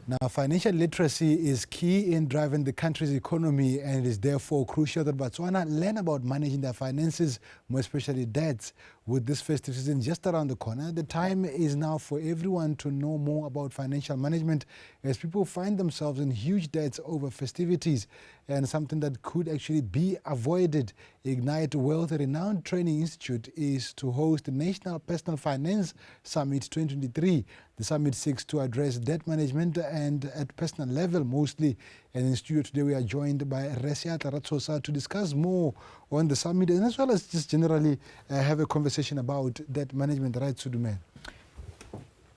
Now, financial literacy is key in driving the country's economy, and it is therefore crucial that Botswana learn about managing their finances, more especially debts. With this festive season just around the corner, the time is now for everyone to know more about financial management, as people find themselves in huge debts over festivities, and something that could actually be avoided. Ignite Wealth, a renowned training institute, is to host the National Personal Finance Summit 2023. The summit seeks to address debt management and at personal level mostly. And in studio today we are joined by Resia Taratsosa to discuss more on the summit, and as well as just generally have a conversation about debt management. Right, Sudumel?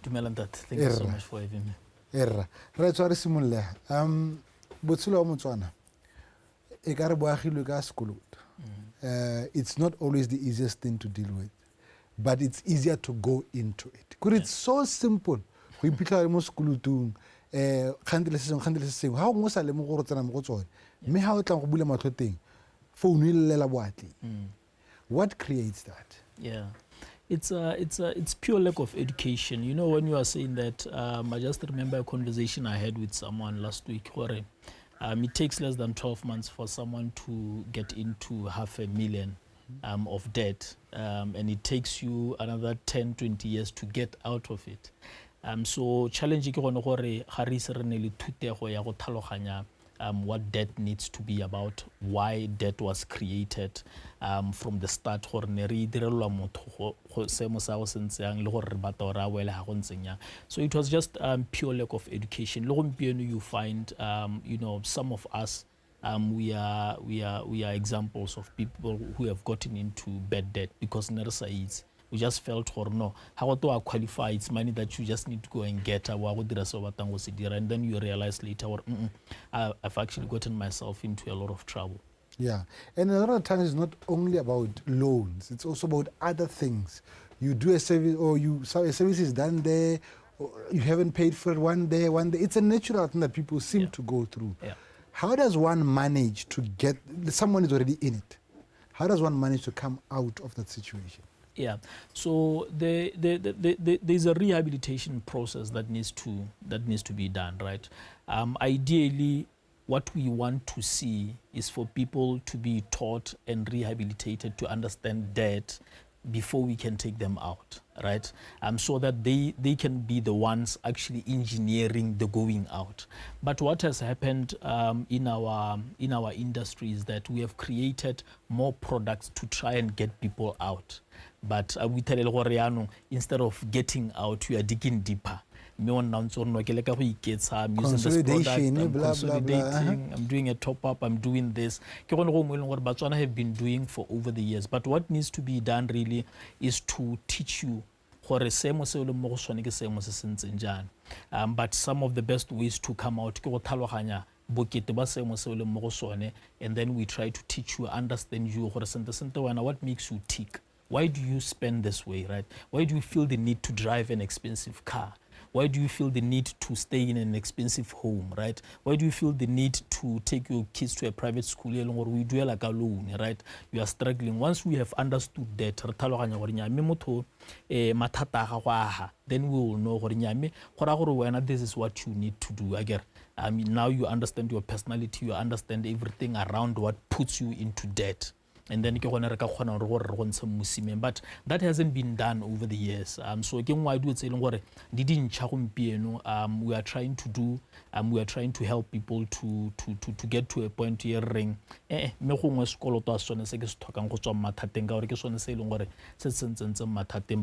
Dumelantat, thank you so much for having me. Right, so Arisimulle. Botsula Motswana. Ekare boagilwe ka sekolo. It's not always the easiest thing to deal with, but it's easier to go into it. Because it's so simple. We pitla mo sekolo khandile se how mo sa le mo go tsena mo go tsone me ha o tla go bula matlho teng phone e lela boatli. What creates that? Yeah, it's pure lack of education. You know, when you are saying that, I just remember a conversation I had with someone last week where it takes less than 12 months for someone to get into $500,000 of debt, and it takes you another 10-20 years to get out of it. So challenge ke gone gore ga re se re ne le thutego ya go tlhaloganya what debt needs to be about, why debt was created from the start, gore ne re direlwa motho go semo sa go sentseng le gore re bata gore a wele ha go ntseng yang. So it was just pure lack of education. Le gompieno you find you know, some of us we are examples of people who have gotten into bad debt because neresa we just felt or no, how to qualify, it's money that you just need to go and get, and then you realize later, I've actually gotten myself into a lot of trouble. Yeah, and a lot of times it's not only about loans, it's also about other things. You do a service, or a service is done there, or you haven't paid for it one day. It's a natural thing that people seem to go through. Yeah. How does one manage to get, someone is already in it, how does one manage to come out of that situation? Yeah, so there's a rehabilitation process that needs to be done, right? Ideally, what we want to see is for people to be taught and rehabilitated to understand debt before we can take them out, right? So that they can be the ones actually engineering the going out. But what has happened in our industry is that we have created more products to try and get people out. But we tell you, instead of getting out, we are digging deeper. I'm using this product, I'm consolidating, I'm doing a top-up, I'm doing this. What have been doing for over the years. But what needs to be done really is to teach you but some of the best ways to come out, and then we try to teach you, understand you, what makes you tick. Why do you spend this way, right? Why do you feel the need to drive an expensive car? Why do you feel the need to stay in an expensive home, right? Why do you feel the need to take your kids to a private school or we do like a loan, right? You are struggling. Once we have understood that, then we will know this is what you need to do. Again, now you understand your personality, you understand everything around what puts you into debt. And then but that hasn't been done over the years. So again, why do it say we are trying to do we are trying to help people to get to a point here ring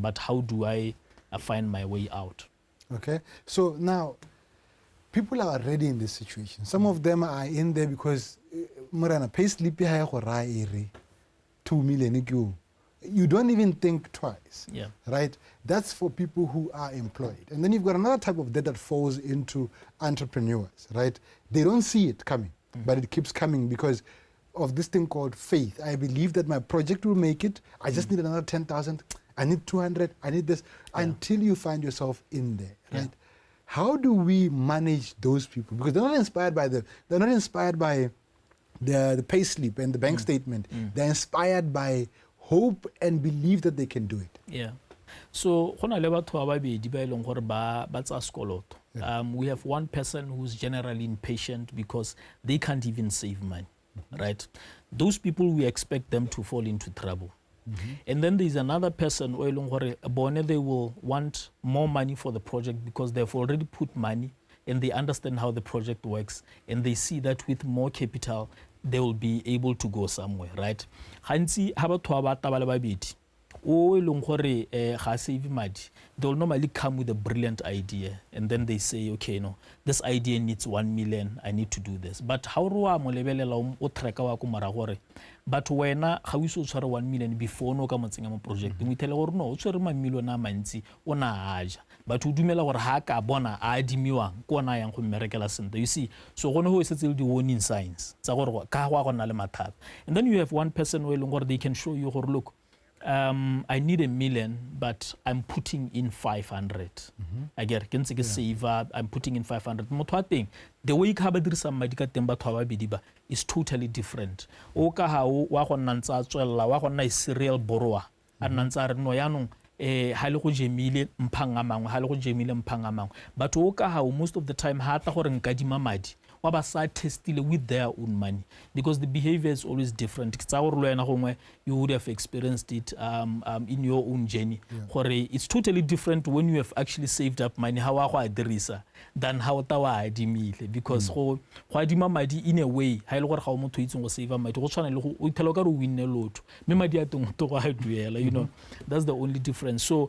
but how do I find my way out? Okay, so now people are already in this situation. Some of them are in there because pay slip 2 million. You don't even think twice, right? That's for people who are employed. And then you've got another type of debt that falls into entrepreneurs, right? They don't see it coming, but it keeps coming because of this thing called faith. I believe that my project will make it. I just need another 10,000. I need 200. I need this, until you find yourself in there, right? How do we manage those people? Because they're not inspired by the pay slip and the bank statement. They're inspired by hope and believe that they can do it. Yeah. So go na le batho ba babedi ba eleng gore ba tsa sekoloto. We have one person who's generally impatient because they can't even save money, right? Those people, we expect them to fall into trouble. And then there's another person, they will want more money for the project because they've already put money and they understand how the project works and they see that with more capital, they will be able to go somewhere, right? Hansi habatho ba taba le babedi. They will normally come with a brilliant idea and then they say, okay, no, this idea needs 1 million, I need to do this. But how do I but when how you should 1 million before no come on project, we tell or no, so a million manzi on age. But we do mela or haka bona adimiwa, kona yang miracle center. You see, so one who is still the one in science. And then you have one person where they can show you or look. I need 1 million, but I'm putting in 500. I get save up, I'm putting in 500. The way you is totally different. Oka how nansa chwella serial borrower. And nansa no yanong halego jemile mphangamang. But oka how most of the time hata gore nkadima madi. Testile with their own money because the behavior is always different. You would have experienced it in your own journey. It's totally different when you have actually saved up money than how because in a way you know, that's the only difference. So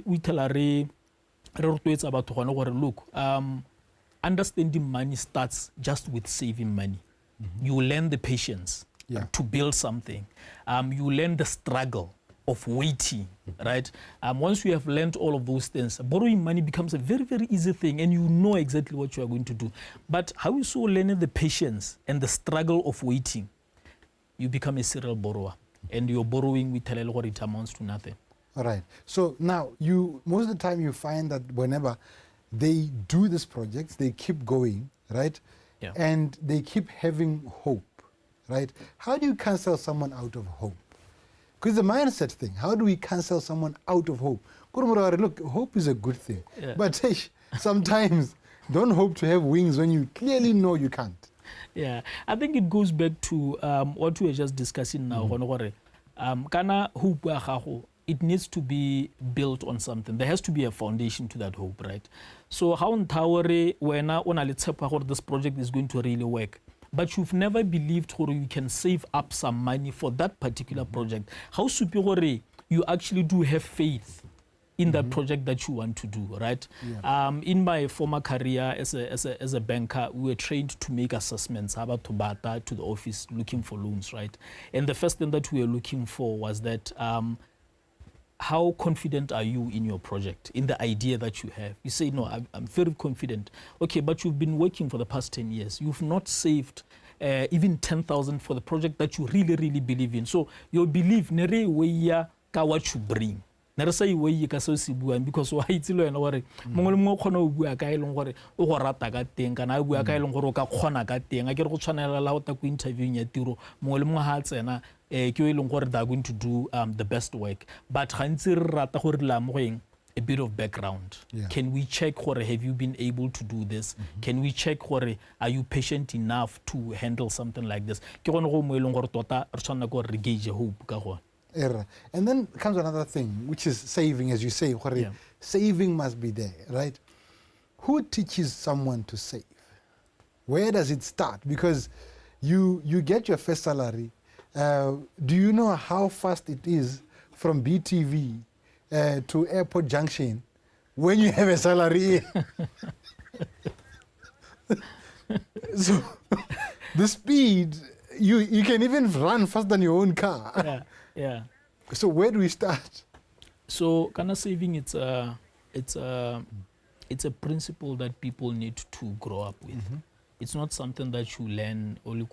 we tell about look, understanding money starts just with saving money. You learn the patience to build something. You learn the struggle of waiting, right? Once you have learned all of those things, borrowing money becomes a very, very easy thing and you know exactly what you are going to do. But how you so learning the patience and the struggle of waiting, you become a serial borrower. And you're borrowing with what it amounts to nothing. All right. So now, most of the time you find that whenever they do these projects, they keep going, right? Yeah. And they keep having hope, right? How do you cancel someone out of hope? Because the mindset thing, how do we cancel someone out of hope? Look, hope is a good thing. Yeah. But sometimes don't hope to have wings when you clearly know you can't. Yeah, I think it goes back to what we were just discussing now. Kana hope it needs to be built on something. There has to be a foundation to that hope, right? So how in Tawari, when this project is going to really work, but you've never believed or you can save up some money for that particular project. How superior you actually do have faith in that project that you want to do, right? Yeah. In my former career as a banker, we were trained to make assessments about to bata to the office looking for loans, right? And the first thing that we were looking for was that how confident are you in your project, in the idea that you have? You say, no, I'm very confident. Okay, but you've been working for the past 10 years. You've not saved even 10,000 for the project that you really, really believe in. So your belief, nere weya ka what you bring. Nere sa iwe ka so sibuan because wa itilo ena gore mongwe mo khona o bua ka eleng gore o go rata ka teng kana o bua ka eleng gore o ka khona ka teng a ke re go tshwanela la go ta go interview ya tiro mongwe le mongwe ha tsena ke eleng gore they are going to do the best work but gantsi re rata gore la mogoeng a bit of background. Yeah. Can we check have you been able to do this? Can we check are you patient enough to handle something like this? Ke gone go mo eleng gore tota re tshwana go re gauge hope ka gone. And then comes another thing, which is saving, as you say. Saving must be there, right? Who teaches someone to save? Where does it start? Because you get your first salary. Do you know how fast it is from BTV to Airport Junction when you have a salary? So the speed, you can even run faster than your own car. Yeah. Yeah. So where do we start? So kana saving it's a principle that people need to grow up with. It's not something that you learn you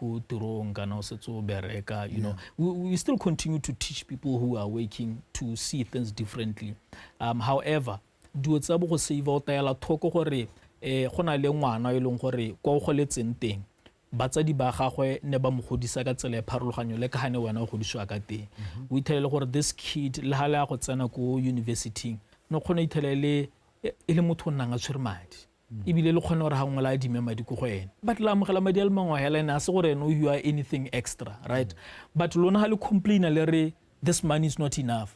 know. We still continue to teach people who are working to see things differently. However, do it go save out tayala thoko gore gona le ngwana e leng gore kwa go goletseng teng batsadi ba gagwe ne ba mo godisa ka tsela e pharologanyo le ka hane wena o godisiwa ka teng o ithele gore this kid le ha le ya go tsena ko university no kgona ithele le motho o nnang a tshwere madi ebile le kgone gore gangwe la a dime madi ko go ene but la amogela madi a le mangwe hela ene a se gore ene o you are anything extra right but lona ha le complaina le re this money is not enough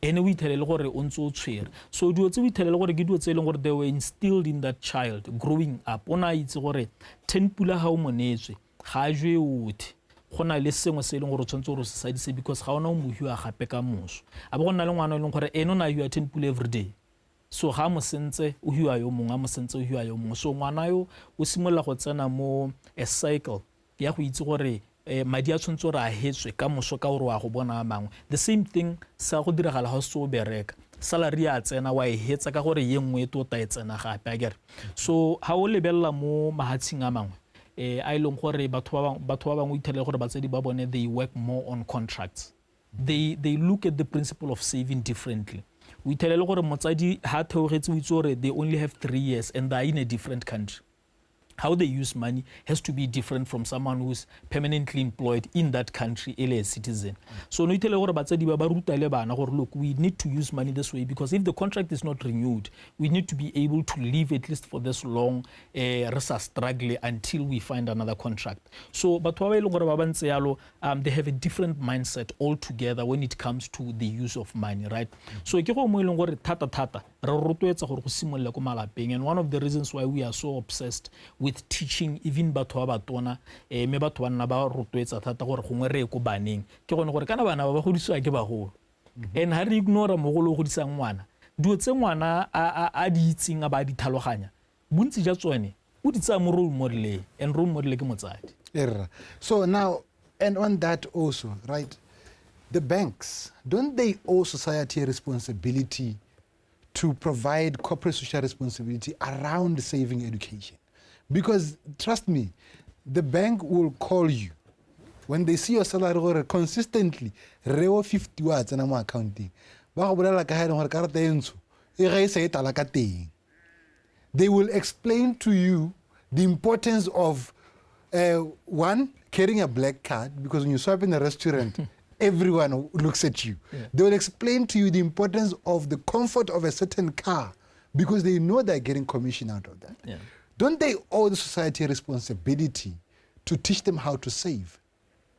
ene o ithele le gore o ntse o tshwere so dio tse o ithele le gore ke dio tse e leng gore they were instilled in that child growing up o na itse gore 10 pula ha o monetswe ga a jwe otlhe go na le sengwe se e leng gore o tshwanetse gore o se sadise because ga ona o mo hiwa gape ka moso a bo go nna le ngwana o leng gore ene o na hiwa 10 pula every day so ga mo sentse o hiwa yo mongwe a mo sentse o hiwa yo mongwe so ngwana yo o simolola go tsena mo a cycle ya go itse gore madi a tshwanetse gore a hetswe ka moso ka gore wa go bona a mangwe the same thing sa go diragala ga o se o bereka salary a tsena wa e hetsa ka gore ye nngwe e tota e tsena gape a kere so ha o lebelela mo mahatshing a mangwe a ileng gore batho ba bangwe ithele gore batsedi ba bone they work more on contracts they look at the principle of saving differently we tell le gore motsadi ha theogetse o itse gore they only have 3 years and they are in a different country how they use money has to be different from someone who's permanently employed in that country as a citizen. So no itele gore batsadi ba ruta le bana gore look we need to use money this way because if the contract is not renewed we need to be able to live at least for this long re sa struggle until we find another contract. So batho ba ile gore ba bantse yalo they have a different mindset altogether when it comes to the use of money, right? So ke go mo ile gore thata re rotloetsa gore go simolla ko malapeng and one of the reasons why we are so obsessed with teaching even batho ba batona me batho ba nna ba rotloetsa thata gore gongwe re ko baneng ke gone gore kana bana ba godisiwa ke bagolo and ha re ignore mogolo go godisa ngwana dio tse ngwana a di itseng a ba di thaloganya bontsi ja tsone o di tsa mo role model and role model ke motsadi so now and on that also right the banks don't they owe society a responsibility to provide corporate social responsibility around saving education? Because trust me, the bank will call you when they see your salary consistently, 50 watts and I'm accounting. They will explain to you the importance of one, carrying a black card, because when you swipe in a restaurant, everyone looks at you. Yeah. They will explain to you the importance of the comfort of a certain car because they know they're getting commission out of that. Yeah. Don't they owe the society a responsibility to teach them how to save?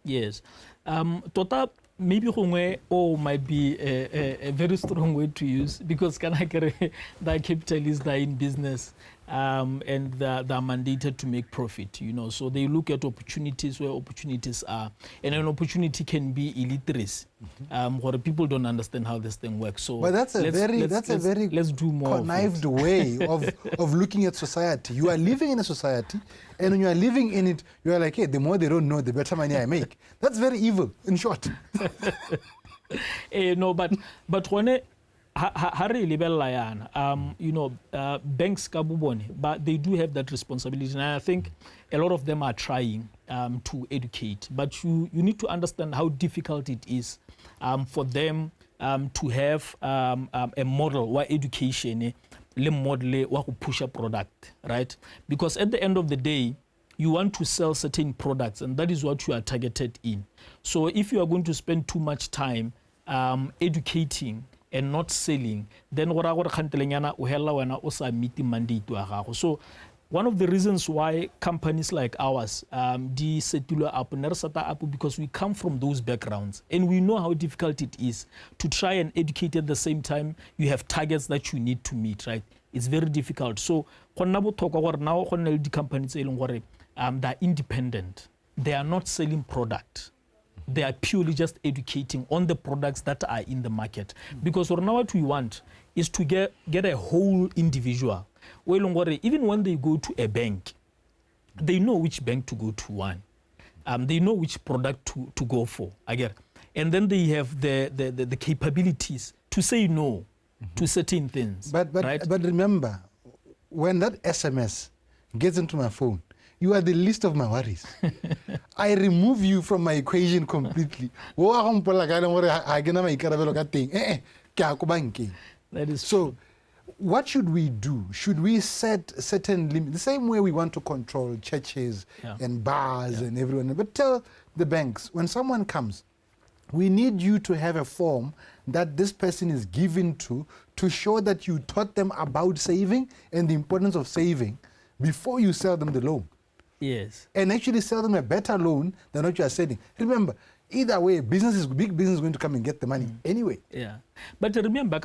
Yes. Tota maybe gongwe might be a very strong word to use because can I get that capitalists are in business and they're mandated to make profit, you know. So they look at opportunities where opportunities are, and an opportunity can be illiteracy, where people don't understand how this thing works. So, but that's a very let's do more connived way of looking at society. You are living in a society, and when you are living in it, you are like, hey, the more they don't know, the better money I make. That's very evil, in short. No, but when you know, banks but they do have that responsibility, and I think a lot of them are trying to educate. But you need to understand how difficult it is for them to have a model where education le model where push a product, right? Because at the end of the day, you want to sell certain products, and that is what you are targeted in. So if you are going to spend too much time educating and not selling, then so one of the reasons why companies like ours because we come from those backgrounds and we know how difficult it is to try and educate at the same time you have targets that you need to meet, right? It's very difficult. So now companies they're independent. They are not selling product. They are purely just educating on the products that are in the market. Because now what we want is to get a whole individual. Even when they go to a bank, they know which bank to go to one. They know which product to go for. And then they have the capabilities to say no to certain things. But remember, when that SMS gets into my phone, you are the least of my worries. I remove you from my equation completely. That is so. What should we do? Should we set certain limits? The same way we want to control churches and bars and everyone. But tell the banks, when someone comes, we need you to have a form that this person is given to show that you taught them about saving and the importance of saving before you sell them the loan. Yes. And actually sell them a better loan than what you are selling. Remember, either way, big business is going to come and get the money anyway. Yeah. But remember,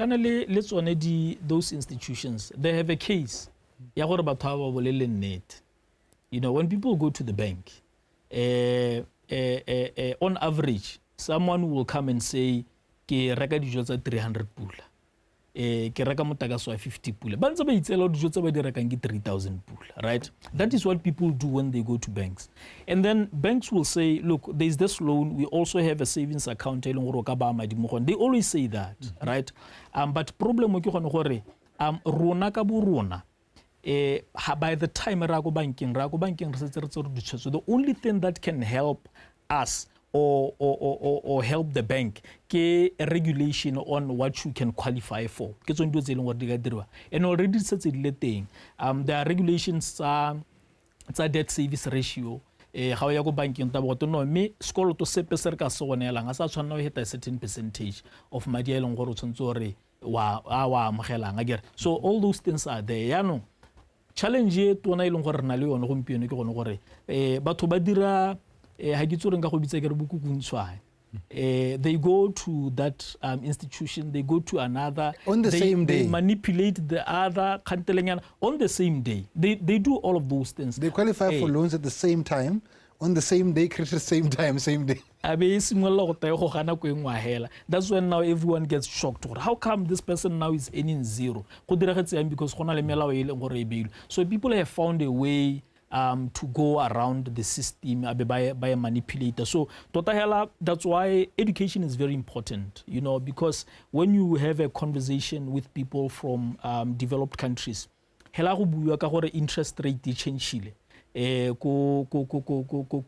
let's already those institutions, they have a case. You know, when people go to the bank, on average, someone will come and say, ke reka dijo tsa 300 pula. Ke reka motakaso wa 50 pula. Ba ntse ba itsela dijo tsa ba di rekang ke 3,000 pula, right? That is what people do when they go to banks. And then banks will say, look, there's this loan, we also have a savings account. They always say that, right? But problem ke gone gore rona ka bo rona by the time ra go banking so the only thing that can help us or help the bank ke a regulation on what you can qualify for. And already there are regulations debt service ratio. How you go banking no me school to sepe ser ka sonelang asa tshwana hit a certain percentage of madi a leng gore tshontsore wa amogelang again. So all those things are there. No challenge e tona e leng gore na le yone gompieno ke gone gore batho ba dira ha ke tsoreng ka go bitsa ke re bokukuntshwane. They go to that institution, they go to another. On the same day. They manipulate the other on the same day. They do all of those things. They qualify for loans at the same time, on the same day, credit the same time, same day. That's when now everyone gets shocked. How come this person now is earning zero? Because so people have found a way to go around the system by a manipulator. So that's why education is very important, you know, because when you have a conversation with people from developed countries, interest rate change ko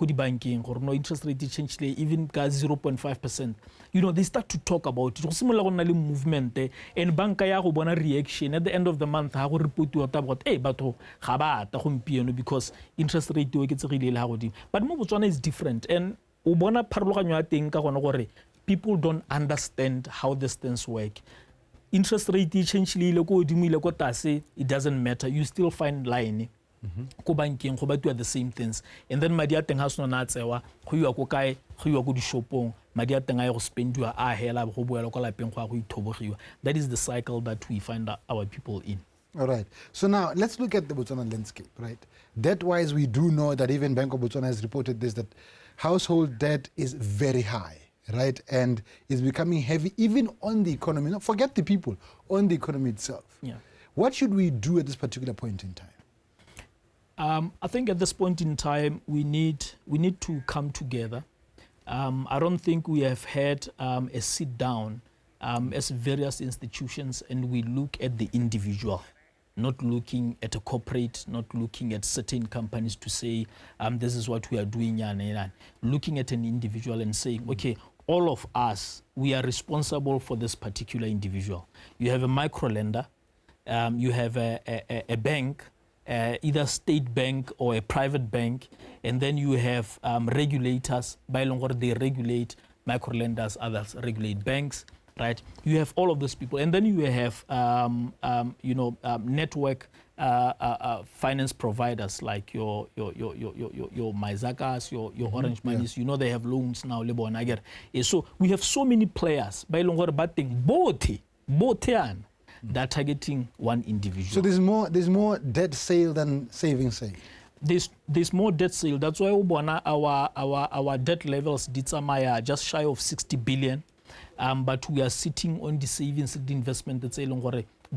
di banking or no interest rate change even 0.5%. You know, they start to talk about it. Movement and banka ya go bona reaction at the end of the month ha go report you about batho ga ba ta gompieno because interest rate o ke tsegile le ha godimo. But mo Botswana is different, and o bona pharologanyo ya teng ka gona gore people don't understand how these things work. Interest rate change le ko godimo ile ko tase, it doesn't matter, you still find line. Go banking go batwa the same things, and then madi a teng ha sona na tsewa go iwa go kae go iwa go di shopong madi a teng a go spendiwa a hela go boela go lapeng go ithobogiwa. That is the cycle that we find our people in. All right. So now let's look at the Botswana landscape, right? Debt-wise, we do know that even Bank of Botswana has reported this, that household debt is very high, right? And is becoming heavy even on the economy. Not forget the people, on the economy itself. Yeah. What should we do at this particular point in time? I think at this point in time, we need to come together. I don't think we have had a sit down as various institutions and we look at the individual, not looking at a corporate, not looking at certain companies to say, this is what we are doing, looking at an individual and saying, okay, all of us, we are responsible for this particular individual. You have a micro lender, you have a bank, either state bank or a private bank, and then you have regulators. By longer, they regulate micro lenders, others regulate banks, right? You have all of those people, and then you have network finance providers like your Maizakas, your Orange Monies. You know they have loans now. So we have so many players. By longer, batting both they're targeting one individual. So there's more debt sale than saving sale. There's more debt sale. That's why our debt levels did just shy of 60 billion. But we are sitting on the savings, the investment that's they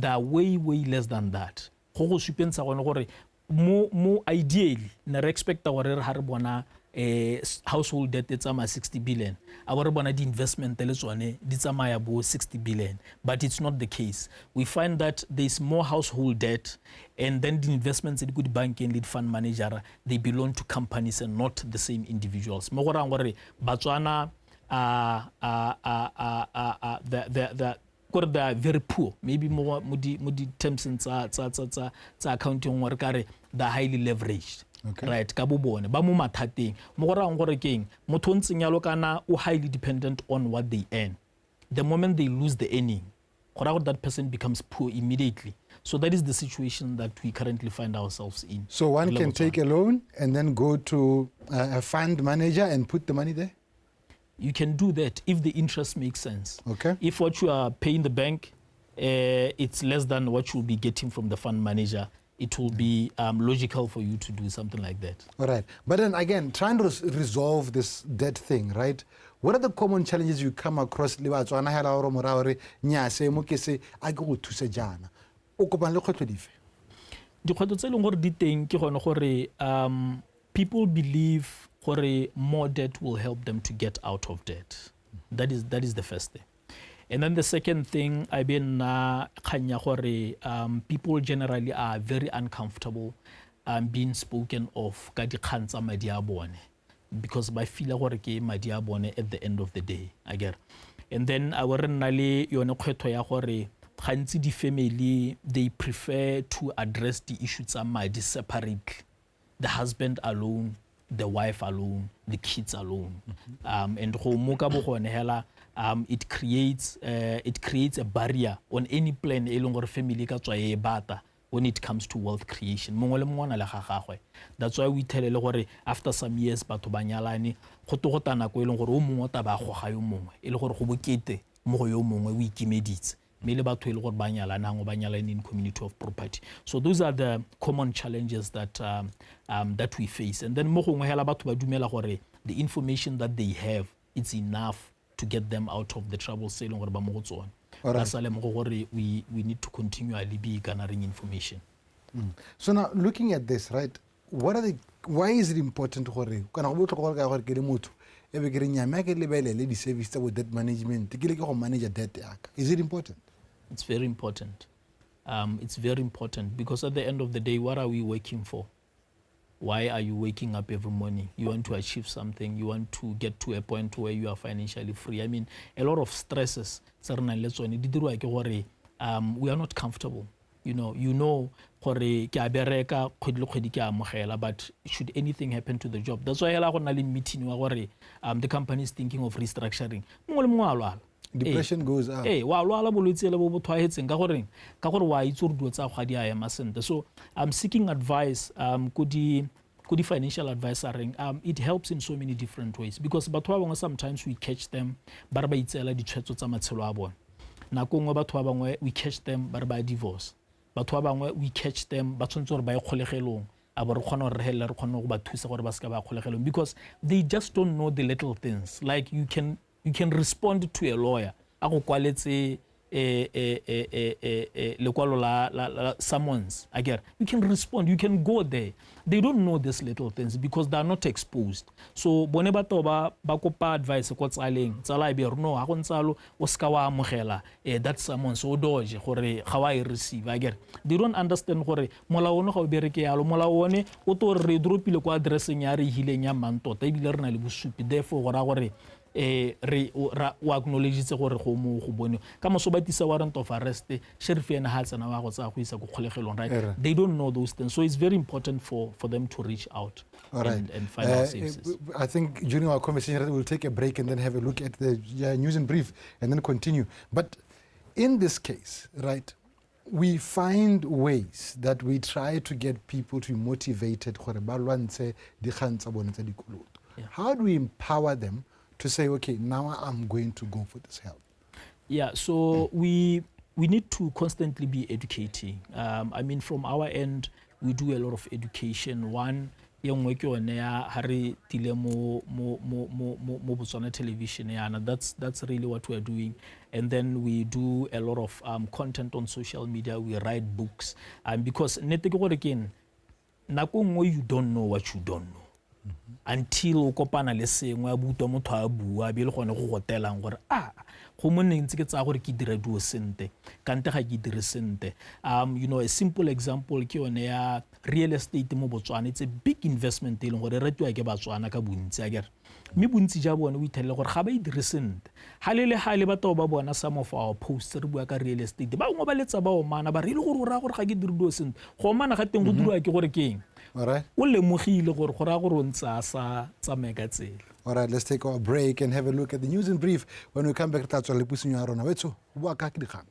are way less than that. More ideally, na expect our household debt it's 60 billion. Our the investment it's 60 billion, but it's not the case. We find that there's more household debt, and then the investments in good banking lead fund manager, they belong to companies and not the same individuals. Botswana, they are very poor. Maybe more terms in accounting or they're highly leveraged. Okay. Right, ka bobone ba mo mathateng mo go rang gore keng motho ntseng yalo kana o highly dependent on what they earn. The moment they lose the earning, that person becomes poor immediately. So that is the situation that we currently find ourselves in. So one can take a loan and then go to a fund manager and put the money there? You can do that if the interest makes sense. Okay. If what you are paying the bank, it's less than what you'll be getting from the fund manager, it will be logical for you to do something like that. All right. But then again, trying to resolve this debt thing, right? What are the common challenges you come across? Dikgwetlho tse leng gore di teng ke gone gore people believe gore more debt will help them to get out of debt. That is the first thing. And then the second thing, people generally are very uncomfortable being spoken of ka dikgang tsa madi a bone because ba feel gore ke madi a bone at the end of the day, I get. And then I were nna le yone kgwetho ya gore gantsi di family they prefer to address the issues tsa madi separately. The husband alone, the wife alone, the kids alone. And go mo ka bo gone hela it creates a barrier on any plan e leng gore family ka tswa e bata when it comes to wealth creation. Mongwe le mongwe le gagagwe. That's why we tell gore after some years batho ba nyalane go to go tana go e leng gore o mongwe ta ba go ga yo mongwe e le gore go bokete mo go yo mongwe o ikimeditse me le batho e le gore ba nyalana ngo ba nyalane in community of property. So those are the common challenges that that we face. And then mo gongwe hela batho ba dumela gore the information that they have it's enough to get them out of the trouble selling gore ba mo go tsone. That's why we need to continually be gathering information. So now looking at this, right, why is it important gore kana go botlhokwa gore ke le motho e be ke re nyame ke lebelele di service tsa debt management ke le ke go manage debt yaka? Is it important? It's very important. It's very important because at the end of the day, what are we working for? Why are you waking up every morning? You want to achieve something. You want to get to a point where you are financially free. I mean, a lot of stresses. We are not comfortable. You know, but should anything happen to the job, that's why meeting the company is thinking of restructuring. Depression goes up. So I'm seeking advice. Could the financial advisor it helps in so many different ways because sometimes we catch them we catch them divorce we catch them because they just don't know the little things. Like you can respond to a lawyer summons. You can respond, you can go there. They don't know these little things because they are not exposed. So boneba toba bakopa advice ko tsaleng tsala be no ha go ntsalo o ska wa amogela that summons so doge gore ga wa receive. They don't understand gore molao no ga o bereke yalo molao one o to re dropile ko addressing ya re hileng ya mantota e bile re na le bosupi therefore gore o acknowledge gore go mo go bone ka mo so batisa warrant of arrest sheriff ena ha tsena wa go tsa go isa go kgolegelong, right? They don't know those things, so it's very important for them to reach out and find out services. I think during our conversation we'll take a break and then have a look at the news and brief and then continue. But in this case, right, we find ways that we try to get people to be motivated. How do we empower them to say, okay, now I'm going to go for this help? Yeah, so we need to constantly be educating. I mean, from our end, we do a lot of education. One, hari television, that's really what we're doing. And then we do a lot of content on social media. We write books. Because again, you don't know what you don't know. Until o kopana le sengwe a butwa motho a bua be le gone go gotelang gore go monna ntse ke tsa gore ke dire duo sente kante ga ke dire sente. A simple example ke yone ya real estate mo Botswana. It's a big investment e leng gore retiwa ke Batswana ka bontsi mme bontsi ja bone o ithelele gore ga ba e dire sentle ga le batho ba bona some of our posts re bua ka real estate ba ngwe ba letsa ba omana ba re ile gore o raya gore ga ke dire dilo sentle go omana ga teng go dirwa ke gore ke eng o lemogile gore go raya gore o ntse a sa tsamaye ka tsela. All right, let's take our break and have a look at the news in brief. When we come back, re tla tswela le puisong ya rona. Wetso, bua ka ke dikgang.